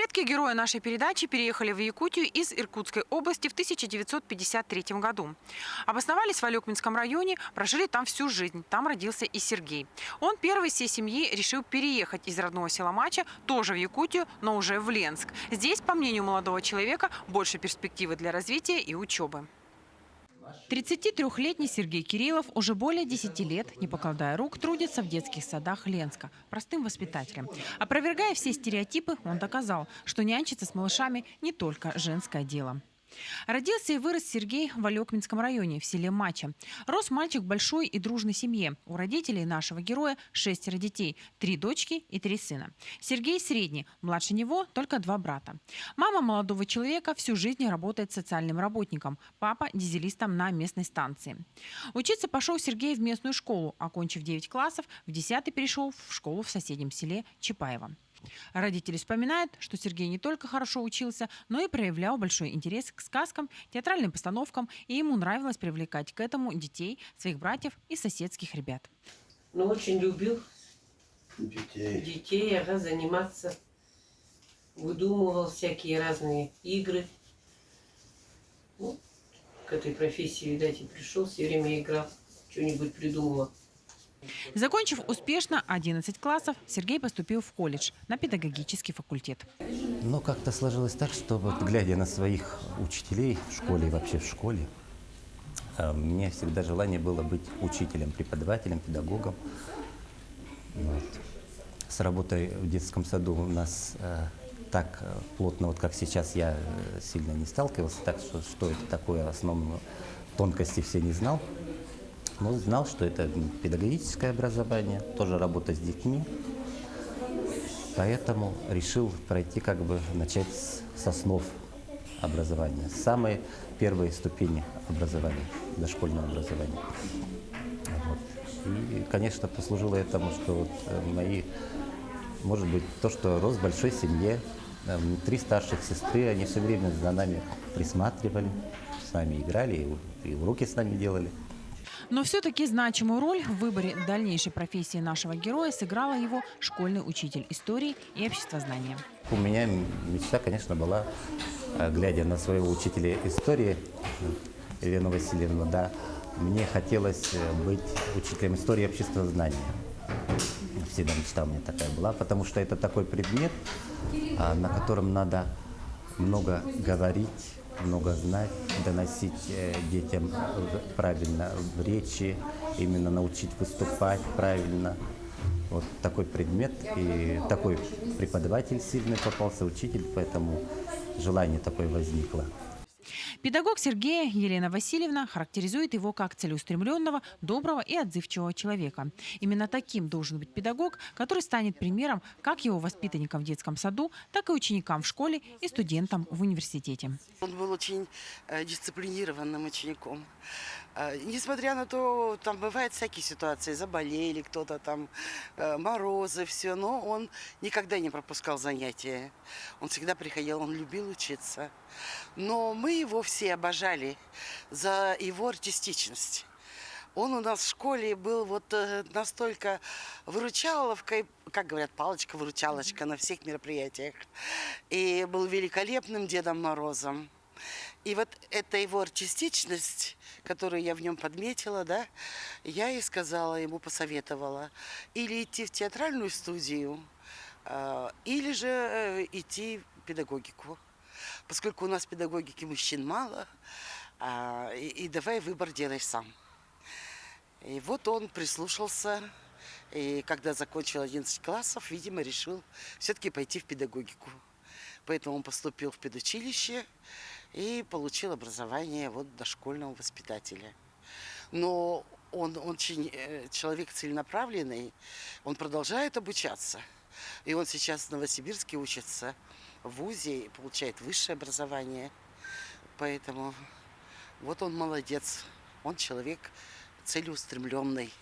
Предки героя нашей передачи переехали в Якутию из Иркутской области в 1953 году. Обосновались в Алекминском районе, прожили там всю жизнь. Там родился и Сергей. Он первый из всей семьи решил переехать из родного села Мача, тоже в Якутию, но уже в Ленск. Здесь, по мнению молодого человека, больше перспективы для развития и учебы. 33-летний Сергей Кириллов уже более 10 лет, не покладая рук, трудится в детских садах Ленска простым воспитателем. Опровергая все стереотипы, он доказал, что нянчиться с малышами не только женское дело. Родился и вырос Сергей в Алекминском районе, в селе Мача. Рос мальчик в большой и дружной семье. У родителей нашего героя 6 детей, 3 дочки и 3 сына. Сергей средний, младше него только 2 брата. Мама молодого человека всю жизнь работает социальным работником, папа – дизелистом на местной станции. Учиться пошел Сергей в местную школу. Окончив 9 классов, в 10-й перешел в школу в соседнем селе Чапаево. Родители вспоминают, что Сергей не только хорошо учился, но и проявлял большой интерес к сказкам, театральным постановкам, и ему нравилось привлекать к этому детей, своих братьев и соседских ребят. Но очень любил детей, заниматься. Выдумывал всякие разные игры. Ну, к этой профессии, видать, и пришел, все время играл, что-нибудь придумывал. Закончив успешно 11 классов, Сергей поступил в колледж на педагогический факультет. Но как-то сложилось так, что вот глядя на своих учителей в школе и вообще в школе, мне всегда желание было быть учителем, преподавателем, педагогом. Вот. С работой в детском саду у нас так плотно, вот как сейчас, я сильно не сталкивался, так что это такое, основные тонкости все не знал. Но знал, что это педагогическое образование, тоже работа с детьми. Поэтому решил пройти, начать с основ образования, с самой первой ступени образования, дошкольного образования. Вот. И, конечно, послужило этому, что может быть, то, что рос в большой семье, 3 старших сестры, они все время за нами присматривали, с нами играли и уроки с нами делали. Но все-таки значимую роль в выборе дальнейшей профессии нашего героя сыграла его школьный учитель истории и обществознания. У меня мечта, конечно, была, глядя на своего учителя истории, Елену Васильевну, да, мне хотелось быть учителем истории и обществознания. Всегда мечта у меня такая была, потому что это такой предмет, на котором надо много говорить, много знать, доносить детям правильно в речи, именно научить выступать правильно. Вот такой предмет и такой преподаватель сильный попался, учитель, поэтому желание такое возникло. Педагог Сергея, Елена Васильевна, характеризует его как целеустремленного, доброго и отзывчивого человека. Именно таким должен быть педагог, который станет примером как его воспитанникам в детском саду, так и ученикам в школе и студентам в университете. Он был очень дисциплинированным учеником. Несмотря на то, там бывают всякие ситуации, заболели кто-то там, морозы, все, но он никогда не пропускал занятия. Он всегда приходил, он любил учиться. Но мы его все обожали за его артистичность. Он у нас в школе был вот настолько выручаловкой, как говорят, палочка-выручалочка на всех мероприятиях. И был великолепным Дедом Морозом. И вот эта его артистичность, которую я в нем подметила, да, я и сказала ему, посоветовала, или идти в театральную студию, или же идти в педагогику. Поскольку у нас педагогики мужчин мало, и давай выбор делай сам. И вот он прислушался, и когда закончил 11 классов, видимо, решил все-таки пойти в педагогику. Поэтому он поступил в педучилище и получил образование вот дошкольного воспитателя. Но он очень человек целенаправленный, он продолжает обучаться. И он сейчас в Новосибирске учится в вузе и получает высшее образование. Поэтому вот он молодец, он человек целеустремленный.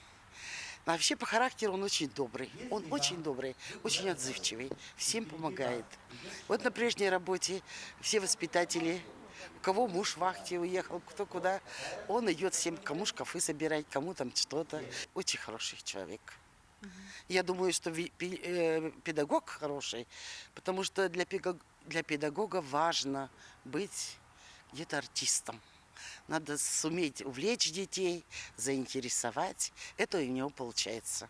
А вообще по характеру он очень добрый, очень отзывчивый, всем помогает. Вот на прежней работе все воспитатели, у кого муж в вахте уехал, кто куда, он идет всем, кому шкафы собирать, кому там что-то. Очень хороший человек. Я думаю, что педагог хороший, потому что для педагога важно быть где-то артистом. Надо суметь увлечь детей, заинтересовать. Это у него получается.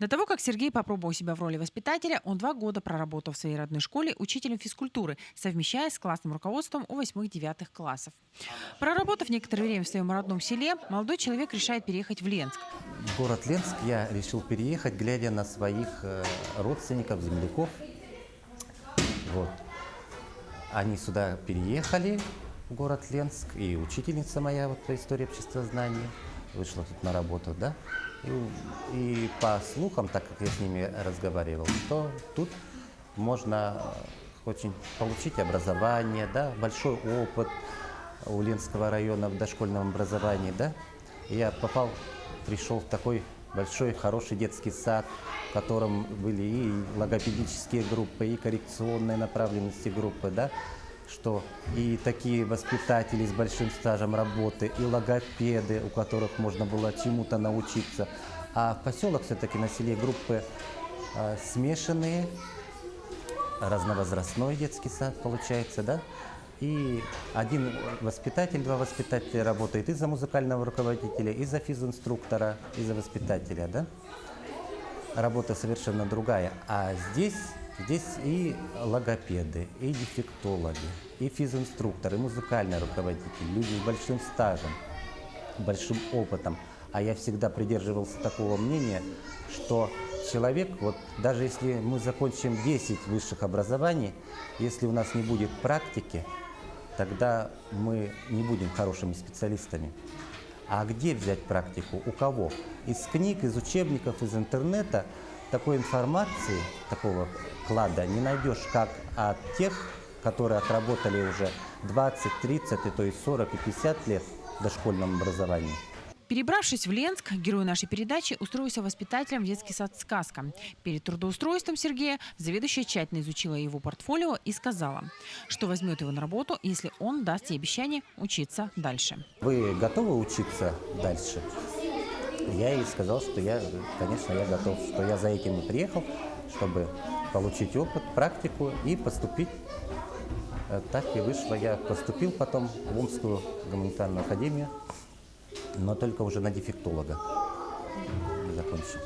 До того, как Сергей попробовал себя в роли воспитателя, он 2 года проработал в своей родной школе учителем физкультуры, совмещая с классным руководством у 8-9 классов. Проработав некоторое время в своем родном селе, молодой человек решает переехать в Ленск. В город Ленск я решил переехать, глядя на своих родственников, земляков. Вот. Они сюда переехали, в город Ленск, и учительница моя вот по истории обществознания вышла тут на работу, да. И по слухам, так как я с ними разговаривал, что тут можно очень получить образование, да, большой опыт у Ленского района в дошкольном образовании, да. И я пришел в такой большой, хороший детский сад, в котором были и логопедические группы, и коррекционные направленности группы, да, что и такие воспитатели с большим стажем работы, и логопеды, у которых можно было чему-то научиться. А в поселок все-таки на селе группы смешанные, разновозрастной детский сад получается, да. И один воспитатель, 2 воспитателя работает и за музыкального руководителя, и за физинструктора, и за воспитателя, да. Работа совершенно другая. А здесь и логопеды, и дефектологи, и физинструкторы, и музыкальный руководитель, люди с большим стажем, большим опытом. А я всегда придерживался такого мнения, что человек, вот даже если мы закончим 10 высших образований, если у нас не будет практики, тогда мы не будем хорошими специалистами. А где взять практику? У кого? Из книг, из учебников, из интернета такой информации, такого клада не найдешь, как от тех, которые отработали уже 20, 30, и то есть 40 и 50 лет в дошкольном образовании. Перебравшись в Ленск, герой нашей передачи устроился воспитателем в детский сад «Сказка». Перед трудоустройством Сергея заведующая тщательно изучила его портфолио и сказала, что возьмет его на работу, если он даст ей обещание учиться дальше. Вы готовы учиться дальше? Я ей сказал, что конечно, я готов, что я за этим и приехал, чтобы получить опыт, практику и поступить. Так и вышло. Я поступил потом в Омскую гуманитарную академию, но только уже на дефектолога закончил.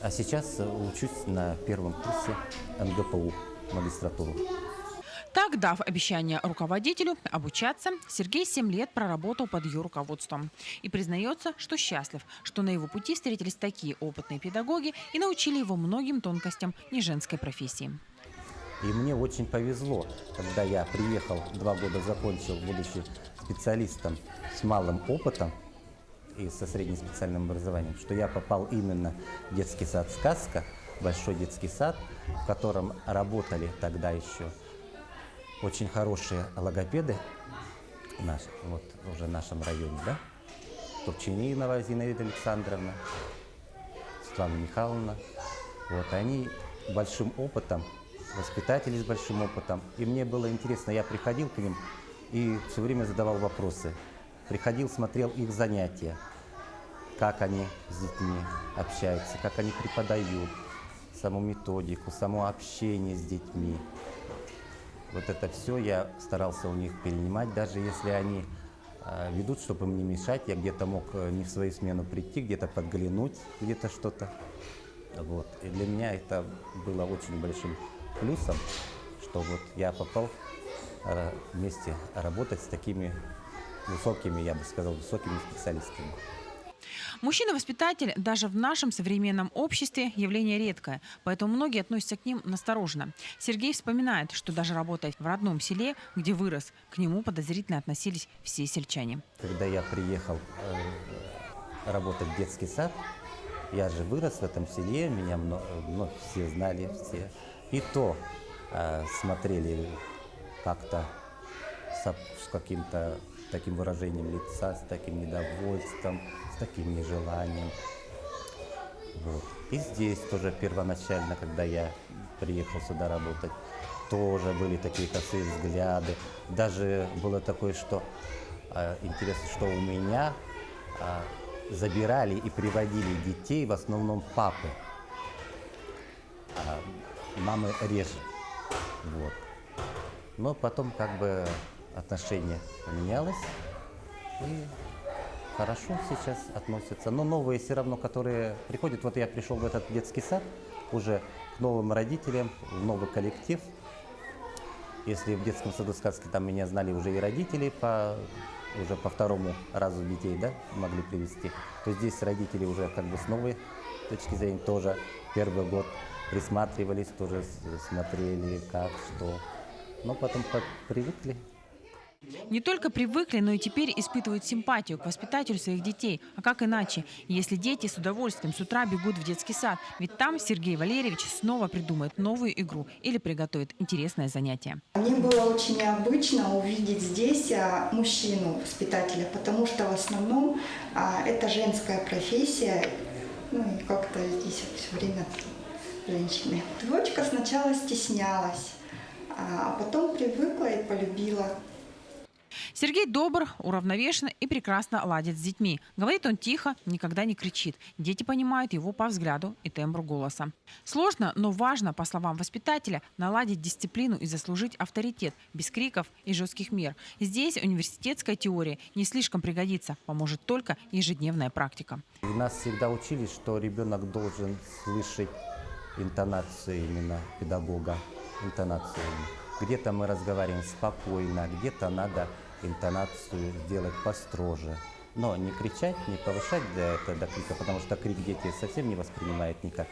А сейчас учусь на 1-м курсе МГПУ, магистратуру. Так, дав обещание руководителю обучаться, Сергей 7 лет проработал под ее руководством. И признается, что счастлив, что на его пути встретились такие опытные педагоги и научили его многим тонкостям неженской профессии. И мне очень повезло, когда я приехал, 2 года закончил, будучи специалистом с малым опытом и со средним специальным образованием, что я попал именно в детский сад «Сказка», большой детский сад, в котором работали тогда еще очень хорошие логопеды вот уже в нашем районе, да? Турчининова Зинаида Александровна, Светлана Михайловна. Вот они большим опытом, воспитатели с большим опытом. И мне было интересно, я приходил к ним и все время задавал вопросы. Приходил, смотрел их занятия, как они с детьми общаются, как они преподают, саму методику, само общение с детьми. Вот это все я старался у них перенимать, даже если они ведут, чтобы им не мешать. Я где-то мог не в свою смену прийти, где-то подглянуть, где-то что-то. Вот. И для меня это было очень большим плюсом, что вот я попал вместе работать с такими высокими, я бы сказал, высокими специалистами. Мужчина-воспитатель даже в нашем современном обществе явление редкое, поэтому многие относятся к ним настороженно. Сергей вспоминает, что даже работая в родном селе, где вырос, к нему подозрительно относились все сельчане. Когда я приехал работать в детский сад, я же вырос в этом селе, меня все знали, все. И то смотрели как-то с каким-то таким выражением лица, с таким недовольством, с таким нежеланием. Вот. И здесь тоже первоначально, когда я приехал сюда работать, тоже были такие косые взгляды. Даже было такое, что интересно, что у меня забирали и приводили детей в основном папы, а мамы реже. Вот. Но потом как бы отношение поменялось, и хорошо сейчас относятся. Но новые все равно, которые приходят, вот я пришел в этот детский сад, уже к новым родителям, в новый коллектив. Если в детском саду сказки там меня знали уже и родители, уже по второму разу детей, да, могли привезти, то здесь родители уже как бы с новой точки зрения тоже первый год присматривались, тоже смотрели, как, что. Но потом привыкли. Не только привыкли, но и теперь испытывают симпатию к воспитателю своих детей. А как иначе, если дети с удовольствием с утра бегут в детский сад? Ведь там Сергей Валерьевич снова придумает новую игру или приготовит интересное занятие. Мне было очень необычно увидеть здесь мужчину-воспитателя, потому что в основном это женская профессия, ну и как-то здесь все время женщины. Дочка сначала стеснялась, а потом привыкла и полюбила. Сергей добр, уравновешен и прекрасно ладит с детьми. Говорит он тихо, никогда не кричит. Дети понимают его по взгляду и тембру голоса. Сложно, но важно, по словам воспитателя, наладить дисциплину и заслужить авторитет, без криков и жестких мер. Здесь университетская теория не слишком пригодится, поможет только ежедневная практика. Нас всегда учили, что ребенок должен слышать интонацию именно педагога, интонацию. Где-то мы разговариваем спокойно, где-то надо интонацию сделать построже. Но не кричать, не повышать до крика, потому что крик дети совсем не воспринимают никак.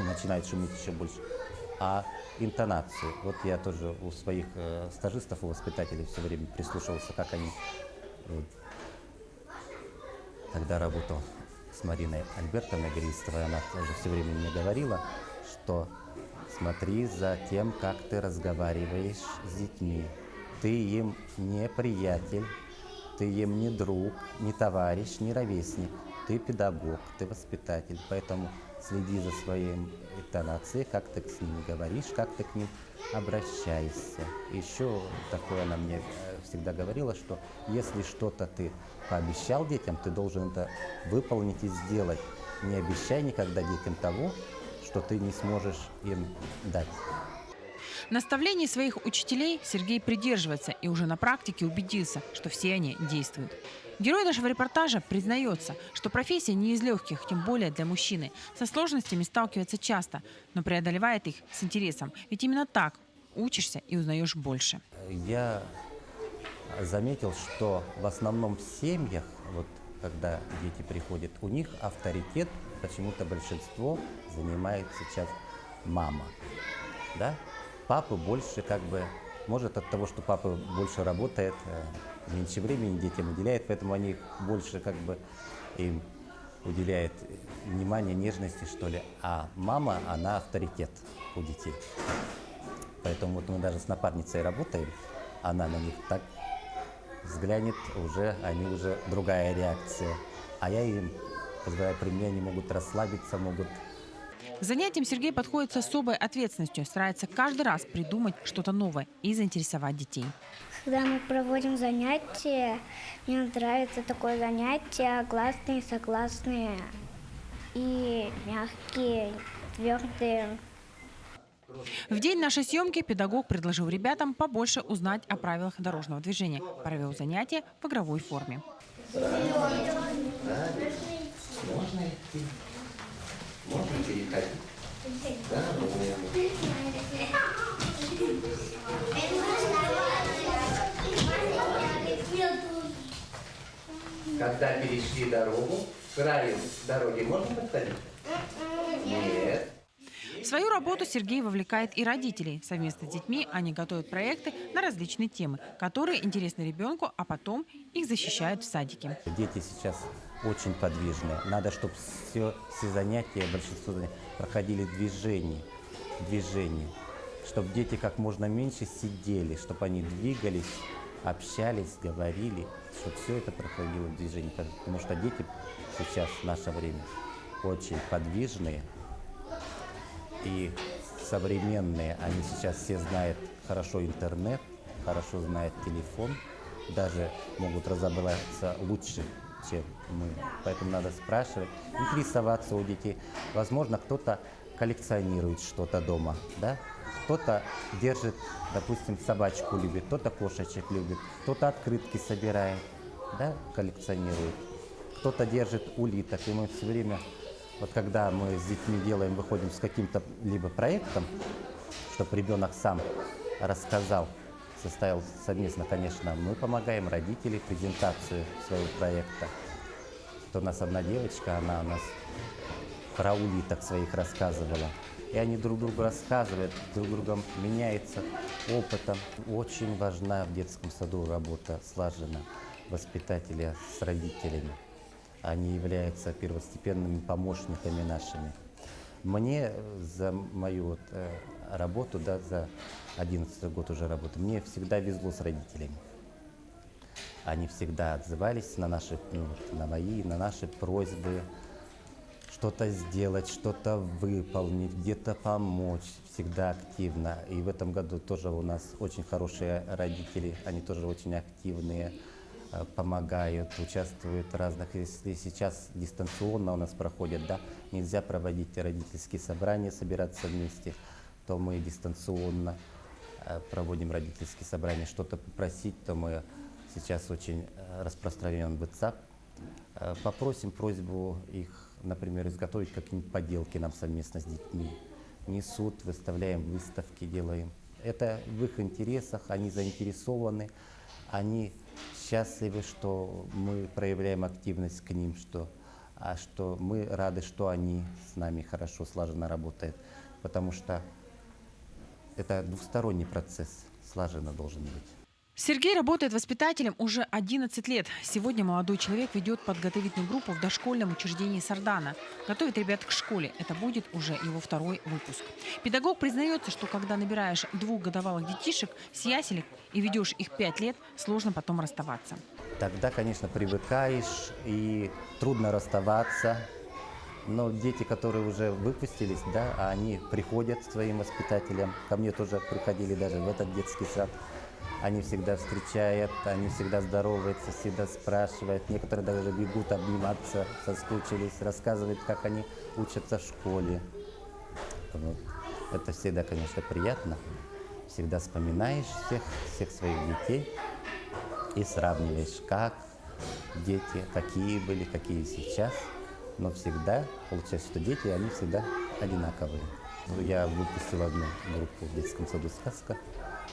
И начинают шуметь еще больше. А интонацию. Вот я тоже у своих стажистов, у воспитателей все время прислушивался, как они... Когда работал с Мариной Альбертовной Гристовой, она тоже все время мне говорила, что смотри за тем, как ты разговариваешь с детьми. Ты им не приятель, ты им не друг, не товарищ, не ровесник. Ты педагог, ты воспитатель. Поэтому следи за своей интонацией, как ты с ними говоришь, как ты к ним обращаешься. Еще такое она мне всегда говорила, что если что-то ты пообещал детям, ты должен это выполнить и сделать. Не обещай никогда детям того, что ты не сможешь им дать. Наставлений своих учителей Сергей придерживается и уже на практике убедился, что все они действуют. Герой нашего репортажа признается, что профессия не из легких, тем более для мужчины. Со сложностями сталкивается часто, но преодолевает их с интересом. Ведь именно так учишься и узнаешь больше. Я заметил, что в основном в семьях, вот когда дети приходят, у них авторитет почему-то большинство занимает сейчас мама. Да? Папа больше как бы, может от того, что папа больше работает, меньше времени детям уделяет, поэтому они больше как бы им уделяют внимание, нежности, что ли. А мама, она авторитет у детей. Поэтому вот мы даже с напарницей работаем, она на них так взглянет, они уже другая реакция. А я им, когда при мне, они могут расслабиться, могут... К занятиям Сергей подходит с особой ответственностью, старается каждый раз придумать что-то новое и заинтересовать детей. Когда мы проводим занятия, мне нравится такое занятие: гласные, согласные и мягкие, твердые. В день нашей съемки педагог предложил ребятам побольше узнать о правилах дорожного движения. Провел занятия в игровой форме. Можно переходить? Да, когда перешли дорогу, к краю дороги можно подходить? Нет. В свою работу Сергей вовлекает и родителей. Совместно с детьми они готовят проекты на различные темы, которые интересны ребенку, а потом их защищают в садике. Дети сейчас очень подвижные. Надо, чтобы все занятия, большинство занятий проходили в движении. Чтобы дети как можно меньше сидели, чтобы они двигались, общались, говорили, чтобы все это проходило в движении. Потому что дети сейчас, в наше время, очень подвижные и современные. Они сейчас все знают хорошо интернет, хорошо знают телефон, даже могут разобраться лучше чем мы. Поэтому надо спрашивать, интересоваться у детей. Возможно, кто-то коллекционирует что-то дома, да? Кто-то держит, допустим, собачку любит, кто-то кошечек любит, кто-то открытки собирает, да, коллекционирует. Кто-то держит улиток, и мы все время, вот когда мы с детьми делаем, выходим с каким-то либо проектом, чтобы ребенок сам рассказал, составил совместно, конечно, мы помогаем родителям презентацию своего проекта. То у нас одна девочка, она у нас про улиток своих рассказывала. И они друг другу рассказывают, друг другом меняются опытом. Очень важна в детском саду работа слажена воспитателя с родителями. Они являются первостепенными помощниками нашими. Мне за мою вот, работу, да, за 11 год уже работы, мне всегда везло с родителями. Они всегда отзывались на наши, на мои, на наши просьбы, что-то сделать, что-то выполнить, где-то помочь, всегда активно. И в этом году тоже у нас очень хорошие родители, они тоже очень активные, помогают, участвуют в разных. Если сейчас дистанционно у нас проходят, да, нельзя проводить родительские собрания, собираться вместе, то мы дистанционно проводим родительские собрания. Что-то попросить, то мы сейчас очень распространен WhatsApp. Попросим просьбу их, например, изготовить какие-нибудь поделки нам совместно с детьми. Несут, выставляем выставки, делаем. Это в их интересах, они заинтересованы, они счастливы, что мы проявляем активность к ним, что мы рады, что они с нами хорошо, слаженно работают, потому что это двусторонний процесс, слаженно должен быть. Сергей работает воспитателем уже 11 лет. Сегодня молодой человек ведет подготовительную группу в дошкольном учреждении Сардана. Готовит ребят к школе. Это будет уже его второй выпуск. Педагог признается, что когда набираешь 2-годовалых детишек с яселек и ведешь их 5 лет, сложно потом расставаться. Тогда, конечно, привыкаешь и трудно расставаться. Но дети, которые уже выпустились, да, они приходят к своим воспитателям. Ко мне тоже приходили даже в этот детский сад. Они всегда встречают, они всегда здороваются, всегда спрашивают. Некоторые даже бегут обниматься, соскучились, рассказывают, как они учатся в школе. Вот. Это всегда, конечно, приятно. Всегда вспоминаешь всех своих детей и сравниваешь, как дети, какие были, какие сейчас. Но всегда получается, что дети, они всегда одинаковые. Я выпустил одну группу в детском саду «Сказка».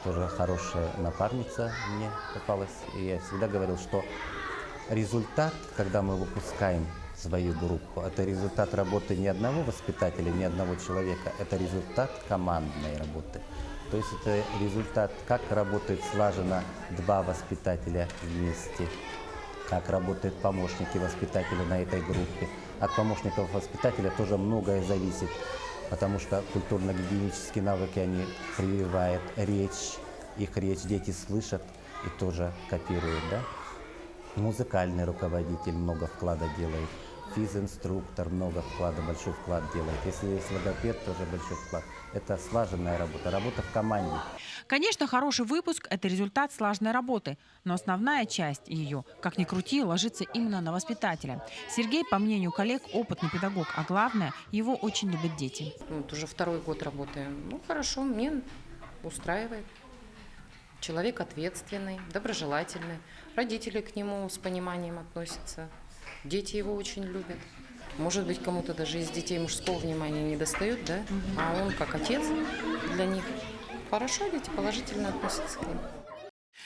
Тоже хорошая напарница мне попалась. И я всегда говорил, что результат, когда мы выпускаем свою группу, это результат работы не одного воспитателя, не одного человека, это результат командной работы. То есть это результат, как работают слаженно два воспитателя вместе, как работают помощники воспитателя на этой группе. От помощников воспитателя тоже многое зависит, потому что культурно-гигиенические навыки они прививают, их речь дети слышат и тоже копируют, да? Музыкальный руководитель много вклада делает, физинструктор много вклада, большой вклад делает. Если есть логопед, тоже большой вклад. Это слаженная работа, работа в команде. Конечно, хороший выпуск – это результат слаженной работы, но основная часть ее, как ни крути, ложится именно на воспитателя. Сергей, по мнению коллег, опытный педагог, а главное, его очень любят дети. Вот уже второй год работаем. Ну, хорошо, мне устраивает. Человек ответственный, доброжелательный. Родители к нему с пониманием относятся. Дети его очень любят. Может быть, кому-то даже из детей мужского внимания не достают, да? А он как отец для них. Хорошо, дети положительно относятся к ним.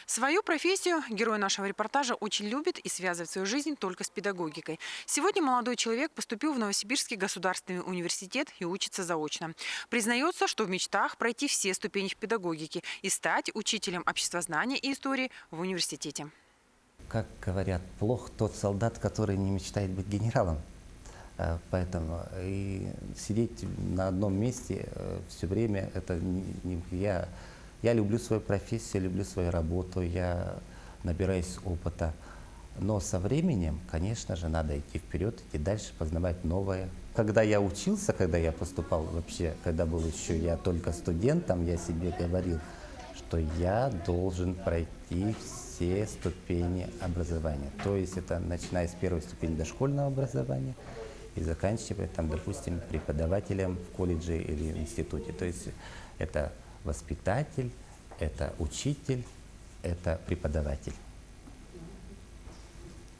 Свою профессию герой нашего репортажа очень любит и связывает свою жизнь только с педагогикой. Сегодня молодой человек поступил в Новосибирский государственный университет и учится заочно. Признается, что в мечтах пройти все ступени в педагогике и стать учителем обществознания и истории в университете. Как говорят, плох тот солдат, который не мечтает быть генералом. Поэтому и сидеть на одном месте все время, это не я люблю свою профессию, люблю свою работу, я набираюсь опыта. Но со временем, конечно же, надо идти вперед, идти дальше, познавать новое. Когда я учился, когда я поступал вообще, когда был еще я только студентом, я себе говорил, что я должен пройти все ступени образования. То есть это начиная с первой ступени дошкольного образования и заканчивая, там, допустим, преподавателем в колледже или в институте. То есть это воспитатель, это учитель, это преподаватель.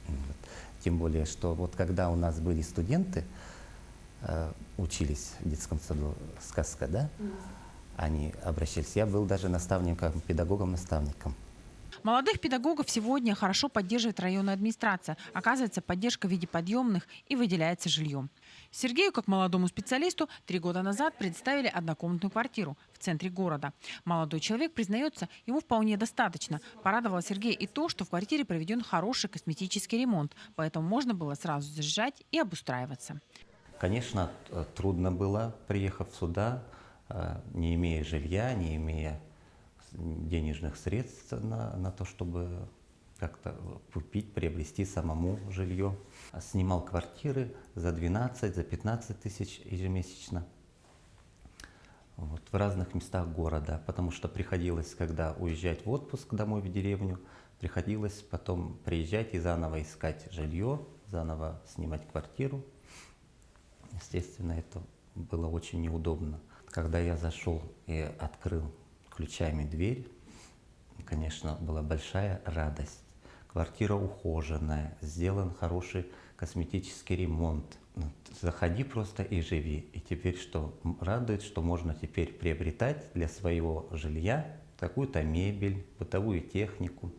Вот. Тем более, что вот когда у нас были студенты, учились в детском саду «Сказка», да, они обращались. Я был даже наставником, педагогом-наставником. Молодых педагогов сегодня хорошо поддерживает районная администрация. Оказывается, поддержка в виде подъемных и выделяется жильем. Сергею, как молодому специалисту, 3 года назад предоставили однокомнатную квартиру в центре города. Молодой человек признается, ему вполне достаточно. Порадовало Сергея и то, что в квартире проведен хороший косметический ремонт, поэтому можно было сразу заезжать и обустраиваться. Конечно, трудно было, приехав сюда, не имея жилья, не имея денежных средств на то, чтобы как-то купить, приобрести самому жилье. Снимал квартиры за 12, за 15 тысяч ежемесячно вот, в разных местах города, потому что приходилось, когда уезжать в отпуск домой в деревню, приходилось потом приезжать и заново искать жилье, заново снимать квартиру. Естественно, это было очень неудобно. Когда я зашел и открыл ключами дверь, конечно, была большая радость. Квартира ухоженная, сделан хороший косметический ремонт. Заходи просто и живи. И теперь что радует, что можно теперь приобретать для своего жилья какую-то мебель, бытовую технику,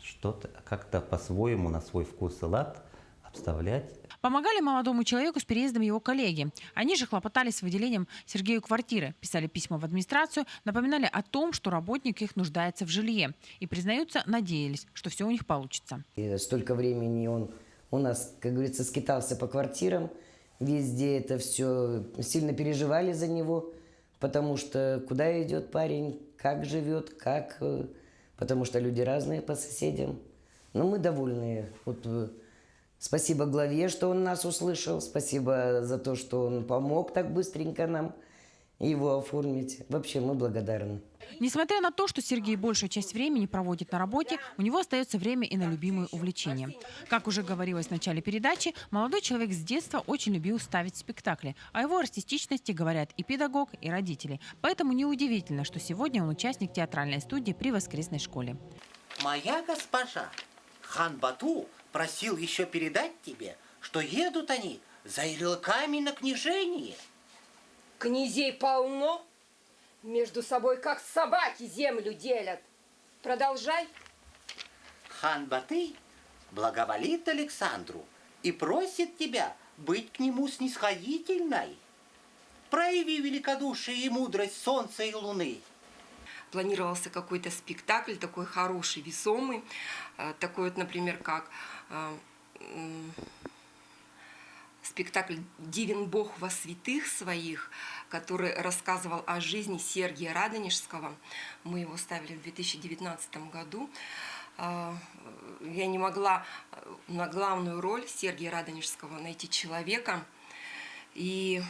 что-то как-то по-своему, на свой вкус и лад обставлять. Помогали молодому человеку с переездом его коллеги. Они же хлопотали с выделением Сергею квартиры, писали письма в администрацию, напоминали о том, что работник их нуждается в жилье. И, признаются, надеялись, что все у них получится. И столько времени он у нас, как говорится, скитался по квартирам. Везде это все сильно переживали за него, потому что куда идет парень, как живет, как... Потому что люди разные по соседям. Но мы довольны. Вот, спасибо главе, что он нас услышал. Спасибо за то, что он помог так быстренько нам его оформить. Вообще мы благодарны. Несмотря на то, что Сергей большую часть времени проводит на работе, у него остается время и на любимые увлечения. Как уже говорилось в начале передачи, молодой человек с детства очень любил ставить спектакли. О его артистичности говорят и педагог, и родители. Поэтому неудивительно, что сегодня он участник театральной студии при воскресной школе. Моя госпожа, хан Бату просил еще передать тебе, что едут они за ярлыками на княжение. Князей полно, между собой как собаки землю делят. Продолжай. Хан Батый благоволит Александру и просит тебя быть к нему снисходительной. Прояви великодушие и мудрость солнца и луны. Планировался какой-то спектакль, такой хороший, весомый. Такой вот, например, как спектакль «Дивен Бог во святых своих», который рассказывал о жизни Сергия Радонежского. Мы его ставили в 2019 году. Я не могла на главную роль Сергия Радонежского найти человека. И,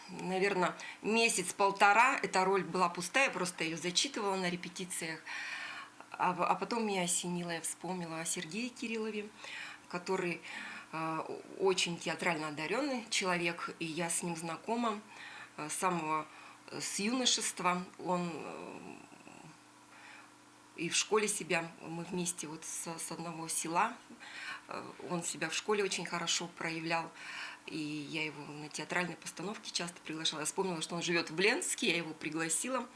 наверное, месяц-полтора эта роль была пустая, просто ее зачитывала на репетициях. А потом меня осенило, я вспомнила о Сергее Кириллове, который очень театрально одаренный человек, и я с ним знакома с юношества. Он и в школе себя, мы вместе вот с одного села, он себя в школе очень хорошо проявлял, и я его на театральные постановки часто приглашала. Я вспомнила, что он живет в Ленске, я его пригласила,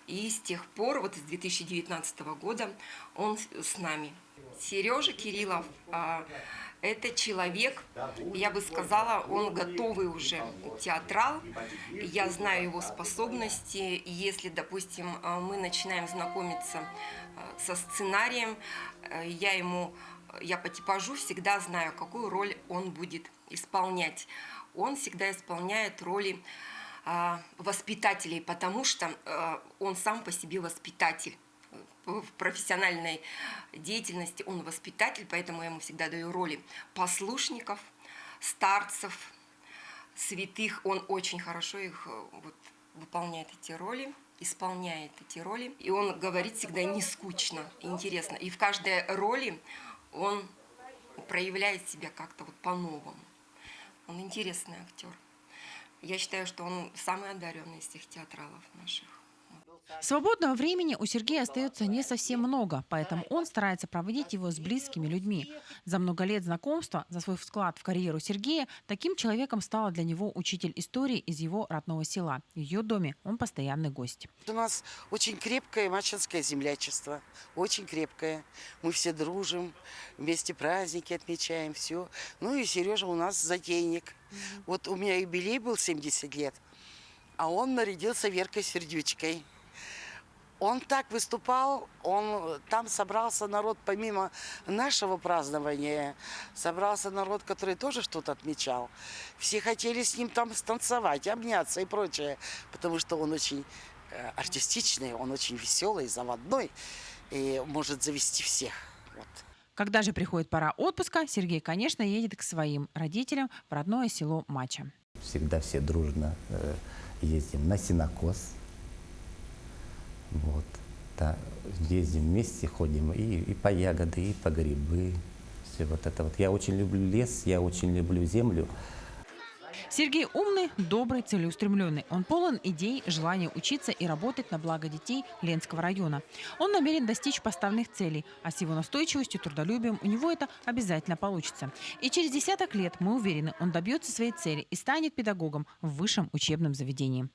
и с тех пор, вот с 2019 года, он с нами. Сережа Кириллов – это человек, я бы сказала, он готовый уже театрал. Я знаю его способности. И если, допустим, мы начинаем знакомиться со сценарием, я по типажу всегда знаю, какую роль он будет исполнять. Он всегда исполняет роли воспитателей, потому что он сам по себе воспитатель. В профессиональной деятельности он воспитатель, поэтому я ему всегда даю роли послушников, старцев, святых. Он очень хорошо их выполняет, эти роли. исполняет эти роли. И он говорит всегда не скучно, интересно. И в каждой роли он проявляет себя как-то вот по-новому. Он интересный актер. Я считаю, что он самый одаренный из всех театралов наших. Свободного времени у Сергея остается не совсем много, поэтому он старается проводить его с близкими людьми. За много лет знакомства, за свой вклад в карьеру Сергея, таким человеком стала для него учитель истории из его родного села. В ее доме он постоянный гость. У нас очень крепкое мачинское землячество, очень крепкое. Мы все дружим, вместе праздники отмечаем, все. Ну и Сережа у нас затейник. Вот у меня юбилей был 70 лет, а он нарядился Веркой Сердючкой. Он так выступал, там собрался народ, помимо нашего празднования, собрался народ, который тоже что-то отмечал. Все хотели с ним там станцевать, обняться и прочее, потому что он очень артистичный, он очень веселый, заводной и может завести всех. Вот. Когда же приходит пора отпуска, Сергей, конечно, едет к своим родителям в родное село Мача. Всегда все дружно ездим на сенокос. Вот. Да, ездим вместе, ходим и по ягоды, и по грибы. Все вот это вот. Я очень люблю лес, я очень люблю землю. Сергей умный, добрый, целеустремленный. Он полон идей, желания учиться и работать на благо детей Ленского района. Он намерен достичь поставленных целей, а с его настойчивостью, трудолюбием у него это обязательно получится. И через десяток лет, мы уверены, он добьется своей цели и станет педагогом в высшем учебном заведении.